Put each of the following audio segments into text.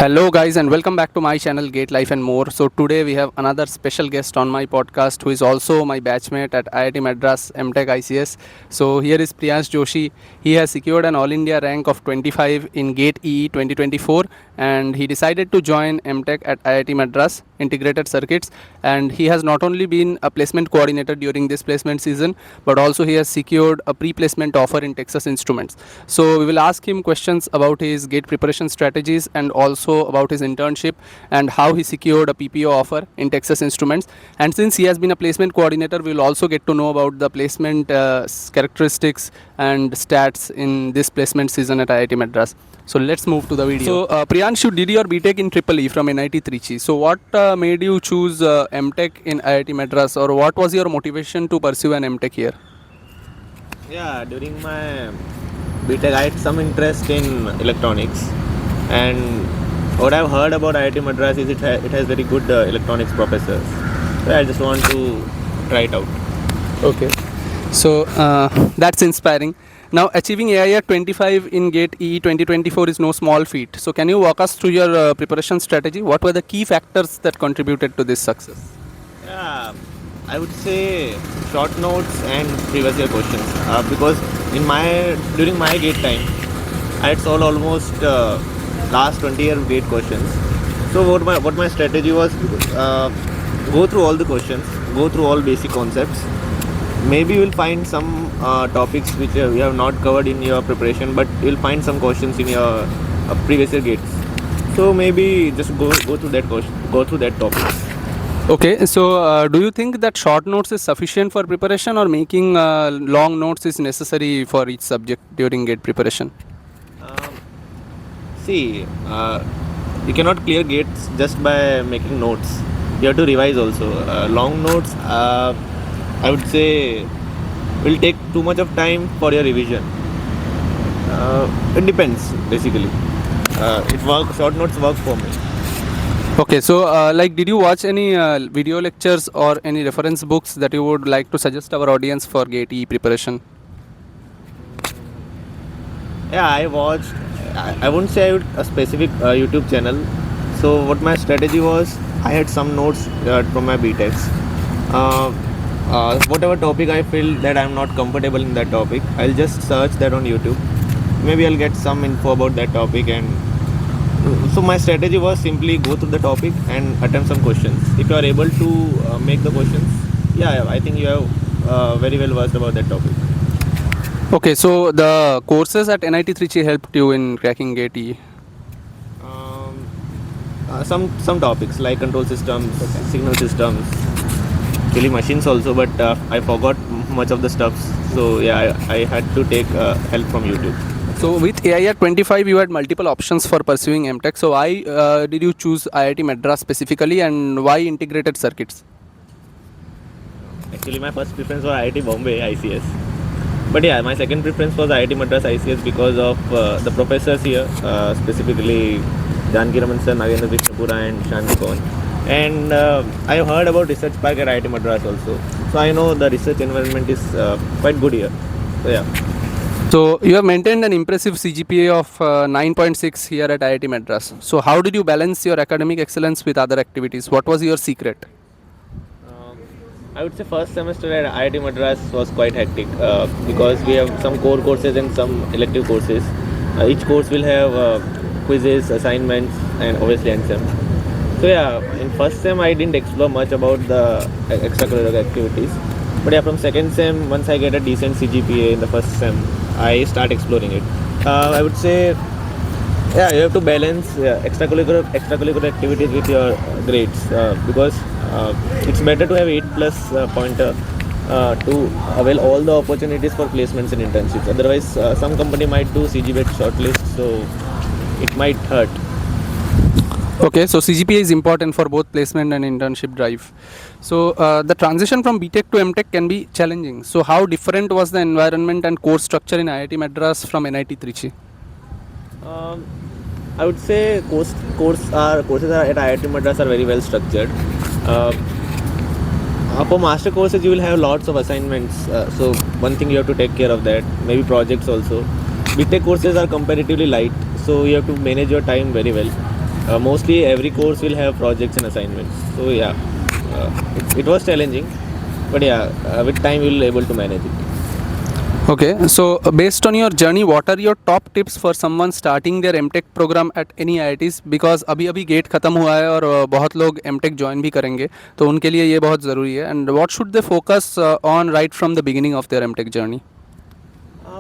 Hello, guys, and welcome back to my channel Gate Life and More. So, today we have another special guest on my podcast who is also my batchmate at IIT Madras MTech ICS. So, here is Priyansh Joshi. He has secured an All India rank of 25 in Gate EE 2024 and he decided to join MTech at IIT Madras Integrated Circuits. And he has not only been a placement coordinator during this placement season, but also he has secured a pre placement offer in Texas Instruments. So, we will ask him questions about his gate preparation strategies and also about his internship and how he secured a PPO offer in Texas Instruments. And since he has been a placement coordinator, we will also get to know about the placement characteristics and stats in this placement season at IIT Madras. So let's move to the video. So Priyansh, you did your BTech in EEE from NIT Trichy. So what made you choose MTech in IIT Madras, or what was your motivation to pursue an MTech here? Yeah, during my BTech I had some interest in electronics, and what I've heard about IIT Madras is it has very good electronics professors. So I just want to try it out. Okay. So that's inspiring. Now, achieving AI at 25 in GATE EE 2024 is no small feat. So can you walk us through your preparation strategy? What were the key factors that contributed to this success? Yeah, I would say short notes and previous year questions, because during my GATE time I had solved almost last 20-year GATE questions. So what my strategy was, go through all the questions, go through all basic concepts. Maybe you will find some topics which you have not covered in your preparation, but you will find some questions in your previous year GATEs. So maybe just go through that question, go through that topic. Okay, so do you think that short notes is sufficient for preparation, or making long notes is necessary for each subject during GATE preparation? See, you cannot clear GATEs just by making notes. You have to revise also. Long notes, I would say, will take too much of time for your revision. It depends, basically. Short notes work for me. Okay, so did you watch any video lectures or any reference books that you would like to suggest our audience for GATE EE preparation? Yeah, I watched. I wouldn't say a specific YouTube channel. So what my strategy was, I had some notes from my BTechs. Whatever topic I feel that I'm not comfortable in that topic, I'll just search that on YouTube. Maybe I'll get some info about that topic, and so my strategy was simply go through the topic and attempt some questions. If you are able to make the questions, yeah, I think you have very well versed about that topic. Okay, so the courses at NIT Trichy helped you in cracking GATE EE? Some topics like control systems, signal systems, actually machines also, but I forgot much of the stuff. So yeah, I had to take help from YouTube. So with AI at 25, you had multiple options for pursuing MTech. So why did you choose IIT Madras specifically, and why integrated circuits? Actually, my first preference was IIT Bombay ICS. But yeah, my second preference was IIT Madras ICS because of the professors here, specifically Janki Raman sir, Nagendra Vishnupura and Shanti Kaun. And I have heard about research park at IIT Madras also. So I know the research environment is quite good here. So yeah. So you have maintained an impressive CGPA of 9.6 here at IIT Madras. So how did you balance your academic excellence with other activities? What was your secret? I would say first semester at IIT Madras was quite hectic because we have some core courses and some elective courses. Each course will have quizzes, assignments, and obviously end sem. So yeah, in first sem I didn't explore much about the extracurricular activities. But yeah, from second sem, once I get a decent CGPA in the first sem, I start exploring it. I would say, yeah, you have to balance extracurricular activities with your grades because it's better to have 8+ pointer to avail all the opportunities for placements and internships. Otherwise, some company might do CGPA shortlist, so it might hurt. Okay, so CGPA is important for both placement and internship drive. So the transition from BTech to MTech can be challenging. So how different was the environment and course structure in IIT Madras from NIT Trichy? I would say courses at IIT Madras are very well structured. For master courses, you will have lots of assignments. So one thing you have to take care of that. Maybe projects also. BTech courses are comparatively light, so you have to manage your time very well. Mostly every course will have projects and assignments. So yeah, it was challenging, but yeah, with time we will able to manage it. Okay, so based on your journey, what are your top tips for someone starting their MTech program at any IITs? Because अभी अभी gate ख़त्म हुआ है और बहुत लोग MTech join भी करेंगे, तो उनके लिए ये बहुत ज़रूरी है. And what should they focus on right from the beginning of their MTech journey?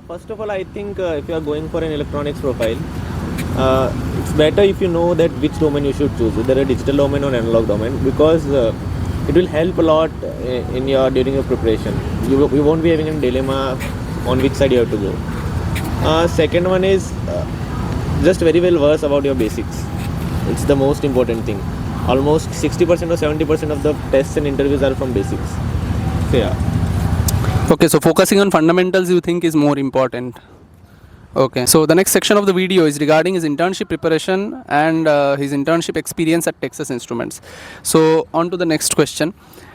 First of all, I think if you are going for an electronics profile, it's better if you know that which domain you should choose, whether a digital domain or analog domain, because it will help a lot in your during your preparation. You won't be having a dilemma on which side you have to go. Second one is just very well versed about your basics. It's the most important thing. Almost 60% or 70% of the tests and interviews are from basics. So yeah. Okay, so focusing on fundamentals you think is more important. Okay, so the next section of the video is regarding his internship preparation and his internship experience at Texas Instruments. So on to the next question.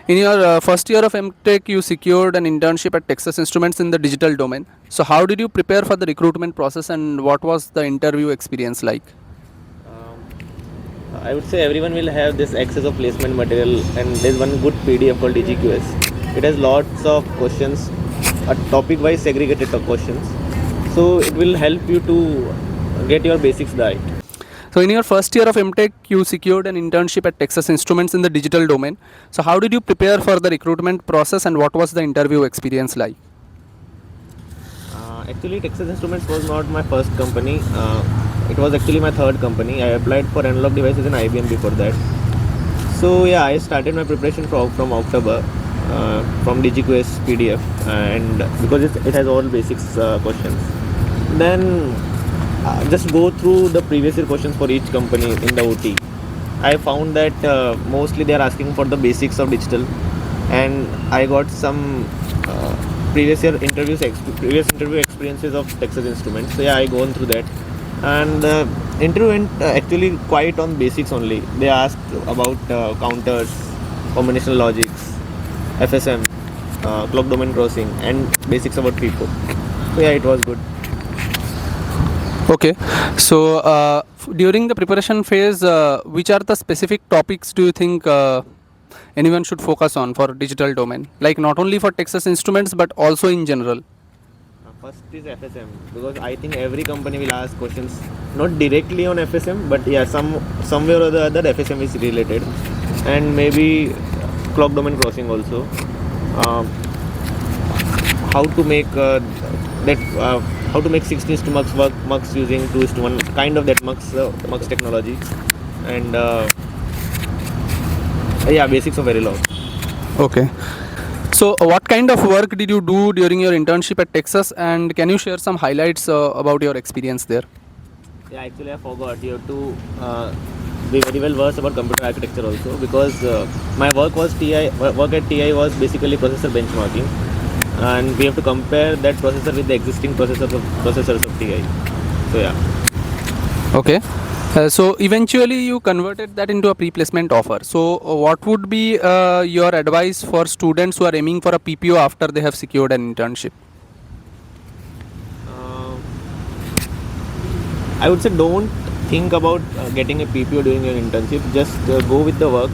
In your first year of MTech, you secured an internship at Texas Instruments in the digital domain. So how did you prepare for the recruitment process and what was the interview experience like? I would say everyone will have this access of placement material, and there's one good PDF called DGQS. It has lots of questions, topic-wise segregated questions. So it will help you to get your basics right. So in your first year of MTech, you secured an internship at Texas Instruments in the digital domain. So how did you prepare for the recruitment process and what was the interview experience like? Actually, Texas Instruments was not my first company. It was actually my third company. I applied for analog devices in IBM before that. So yeah, I started my preparation from October from DGQS PDF, and because it has all basics questions. Then just go through the previous year questions for each company in the OT. I found that mostly they are asking for the basics of digital, and I got some previous interview experiences of Texas Instruments. So yeah, I gone through that, and interview went actually quite on basics only. They asked about counters, combinational logics, FSM, clock domain crossing, and basics about FIFO. So yeah, it was good. Okay, so during the preparation phase, which are the specific topics do you think anyone should focus on for digital domain? Like not only for Texas Instruments but also in general. First is FSM, because I think every company will ask questions not directly on FSM, but yeah, somewhere or the other FSM is related, and maybe clock domain crossing also. How to make how to make 16:mux mux using 2:1, kind of that mux technology, and yeah, basics of Verilog. Okay. So what kind of work did you do during your internship at Texas, and can you share some highlights about your experience there? Yeah, actually I forgot. You have to be very well versed about computer architecture also, because my work at TI was basically processor benchmarking, and we have to compare that processor with the existing processors of TI. So yeah. Okay. So eventually you converted that into a pre-placement offer. So what would be your advice for students who are aiming for a PPO after they have secured an internship? I would say don't think about getting a PPO during your internship. Just go with the work.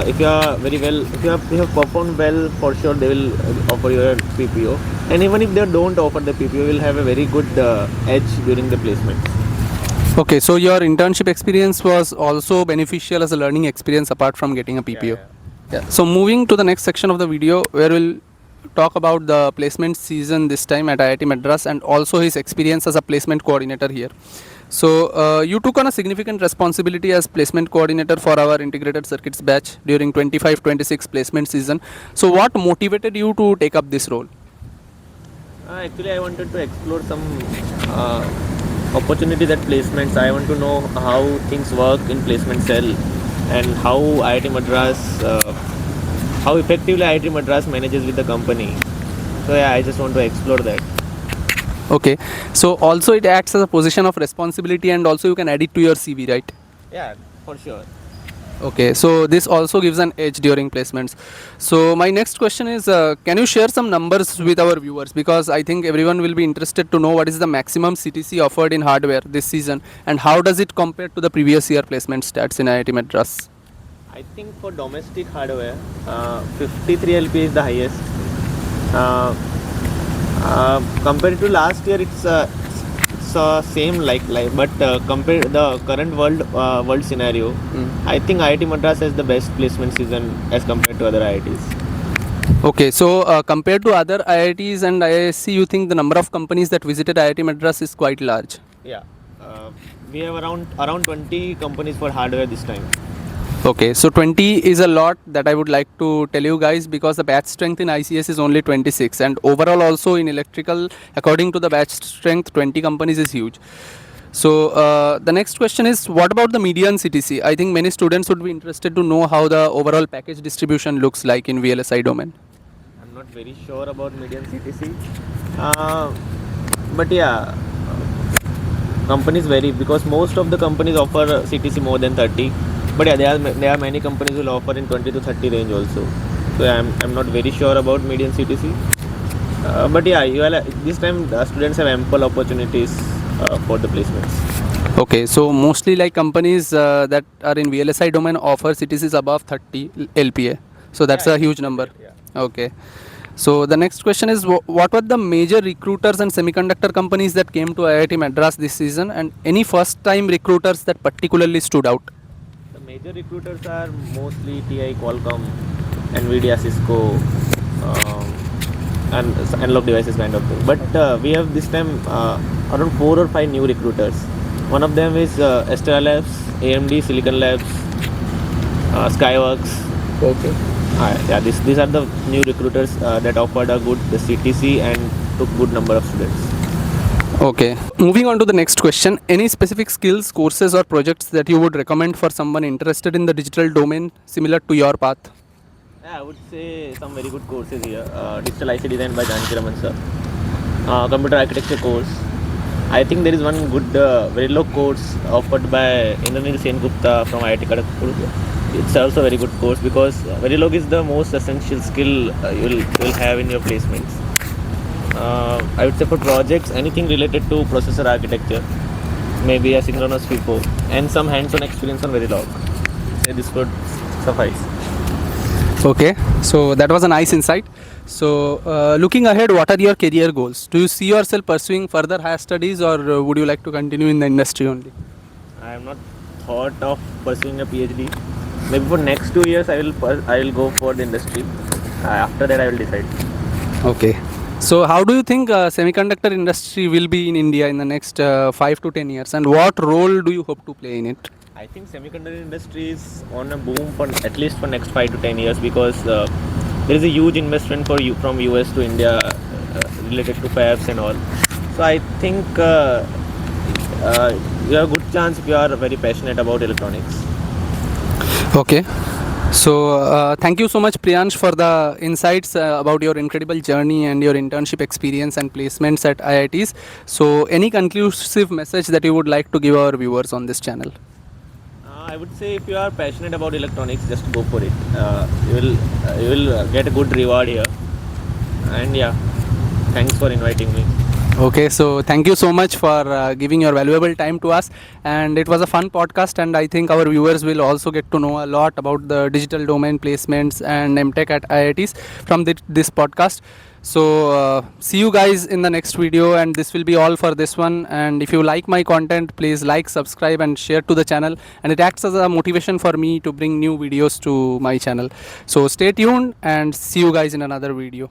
If you are very well, if you have performed well, for sure they will offer you a PPO. And even if they don't offer the PPO, you will have a very good edge during the placement. Okay, so your internship experience was also beneficial as a learning experience apart from getting a PPO. Yeah. So moving to the next section of the video, where we'll talk about the placement season this time at IIT Madras and also his experience as a placement coordinator here. So you took on a significant responsibility as placement coordinator for our integrated circuits batch during 25-26 placement season. So what motivated you to take up this role? Actually, I wanted to explore some opportunities at placements. I want to know how things work in placement cell, and how IIT Madras, how effectively IIT Madras manages with the company. So yeah, I just want to explore that. Okay, so also it acts as a position of responsibility and also you can add it to your CV, right? Yeah, for sure. Okay, so this also gives an edge during placements. So my next question is, can you share some numbers with our viewers, because I think everyone will be interested to know what is the maximum CTC offered in hardware this season and how does it compare to the previous year placement stats in IIT Madras? I think for domestic hardware, 53 LP is the highest. Uh, Compared to last year, it's same like but compare the current world scenario. I think IIT Madras has the best placement season as compared to other IITs. Okay, so compared to other IITs and IISc, you think the number of companies that visited IIT Madras is quite large? Yeah, we have around 20 companies for hardware this time. Okay, so 20 is a lot that I would like to tell you guys, because the batch strength in ICS is only 26 and overall also in electrical, according to the batch strength, 20 companies is huge. So the next question is, what about the median CTC? I think many students would be interested to know how the overall package distribution looks like in VLSI domain. I'm not very sure about median CTC, but yeah, companies vary because most of the companies offer CTC more than 30. But yeah, there are many companies will offer in 20 to 30 range also. So yeah, I'm not very sure about median CTC. But yeah, this time students have ample opportunities for the placements. Okay, so mostly like companies that are in VLSI domain offer CTCs above 30 LPA. So that's Yeah, a huge number. yeah. Okay. So the next question is, what were the major recruiters and semiconductor companies that came to IIT Madras this season, and any first time recruiters that particularly stood out? The major recruiters are mostly TI, Qualcomm, Nvidia, Cisco, and analog devices kind of thing. But we have this time around 4 or 5 new recruiters. One of them is Astera Labs, AMD, Silicon Labs, Skyworks. Okay. Yeah, these are the new recruiters that offered a good CTC and took good number of students. Okay. Moving on to the next question, any specific skills, courses or projects that you would recommend for someone interested in the digital domain similar to your path? Yeah, I would say some very good courses here. Digital IC design by Janki Raman sir. Computer architecture course. I think there is one good Verilog course offered by Indranil Sen Gupta from IIT Kharagpur. It's also a very good course because Verilog is the most essential skill you will have in your placements. I would say for projects, anything related to processor architecture, maybe asynchronous FIFO, and some hands-on experience on Verilog. Say this would suffice. Okay, so that was a nice insight. So looking ahead, what are your career goals? Do you see yourself pursuing further higher studies, or would you like to continue in the industry only? I have not thought of pursuing a PhD. Maybe for next 2 years I will go for the industry. After that I will decide. Okay. So how do you think semiconductor industry will be in India in the next 5 to 10 years, and what role do you hope to play in it? I think semiconductor industry is on a boom for at least for next 5 to 10 years because there is a huge investment from US to India related to fabs and all. So I think you have a good chance if you are very passionate about electronics. Okay. So thank you so much, Priyansh, for the insights about your incredible journey and your internship experience and placements at IITs. So any conclusive message that you would like to give our viewers on this channel? I would say if you are passionate about electronics, just go for it. You will get a good reward here. And yeah, thanks for inviting me. Okay, so thank you so much for giving your valuable time to us, and it was a fun podcast, and I think our viewers will also get to know a lot about the digital domain placements and MTech at IITs from this podcast. So see you guys in the next video, and this will be all for this one. And if you like my content, please like, subscribe and share to the channel, and it acts as a motivation for me to bring new videos to my channel. So stay tuned and see you guys in another video.